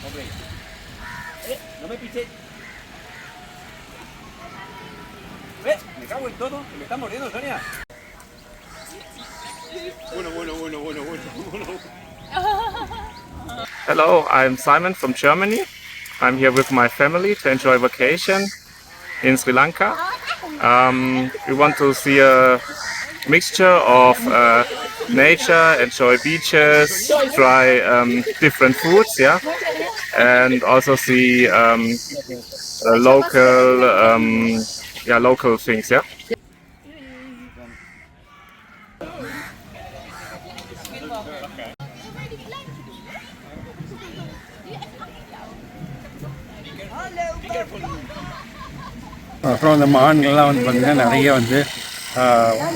Ok. No me piches. Me cago en todo, que me están mordiendo, Sonia. Bueno. Hello, I'm Simon from Germany. I'm here with my family to enjoy vacation in Sri Lanka. We want to see a mixture of nature, enjoy beaches, try different foods, yeah, and also see local things, yeah. அப்புறம் அந்த மான்கள்லாம் வந்து பார்த்திங்கன்னா நிறைய வந்து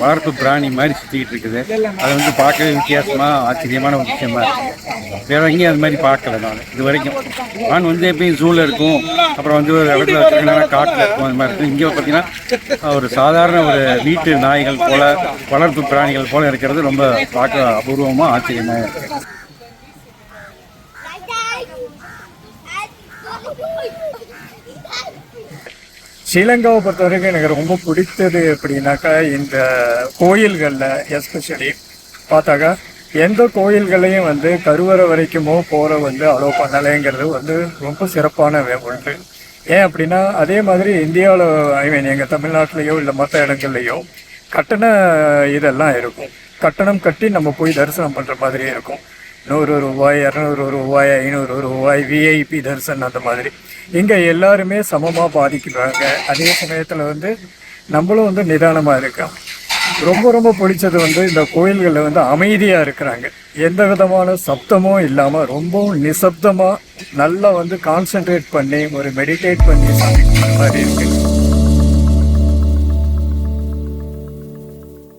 வளர்ப்பு பிராணி மாதிரி சுற்றிக்கிட்டு இருக்குது. அது வந்து பார்க்கவே வித்தியாசமாக ஆச்சரியமான ஒரு விஷயமா இருக்குது. வேறு எங்கேயும் அது மாதிரி பார்க்கல நான் இது வரைக்கும். மான் வந்து எப்பயும் ஜூவில் இருக்கும், அப்புறம் வந்து ஒரு இடத்துல வச்சுருக்கனால காட்டில் இருக்கும், அது மாதிரி இருக்கும். இங்கே பார்த்திங்கன்னா ஒரு சாதாரண ஒரு வீட்டு நாய்கள் போல் வளர்ப்பு பிராணிகள் போல் இருக்கிறது ரொம்ப பார்க்க அபூர்வமாக ஆச்சரியமாக இருக்குது. ஸ்ரீலங்காவை பொறுத்த வரைக்கும் எனக்கு ரொம்ப பிடித்தது எப்படின்னாக்கா, இந்த கோயில்களில் எஸ்பெஷலி பார்த்தாக்கா எந்த கோயில்களையும் வந்து கருவறை வரைக்குமோ போகிற வந்து அலோவ் பண்ணலைங்கிறது வந்து ரொம்ப சிறப்பான ஒன்று. ஏன் அப்படின்னா, அதே மாதிரி இந்தியாவில் எங்கள் தமிழ்நாட்டிலையோ இல்லை மற்ற இடங்கள்லையோ கட்டண இதெல்லாம் இருக்கும். கட்டணம் கட்டி நம்ம போய் தரிசனம் பண்ணுற மாதிரி இருக்கும். 100 ரூபாய், 200 ரூபாய், 500 ரூபாய், விஐபி தரிசனம் அந்த மாதிரி. இங்கே எல்லாருமே சமமாக பாதிக்கிறாங்க. அதே சமயத்தில் வந்து நம்மளும் வந்து நிதானமாக இருக்கோம். ரொம்ப பிடிச்சது வந்து இந்த கோயில்களில் வந்து அமைதியாக இருக்கிறாங்க. எந்த விதமான சப்தமும் இல்லாமல் ரொம்பவும் நிசப்தமாக நல்லா வந்து கான்சென்ட்ரேட் பண்ணி ஒரு மெடிடேட் பண்ணி சாமி மாதிரி இருக்குது.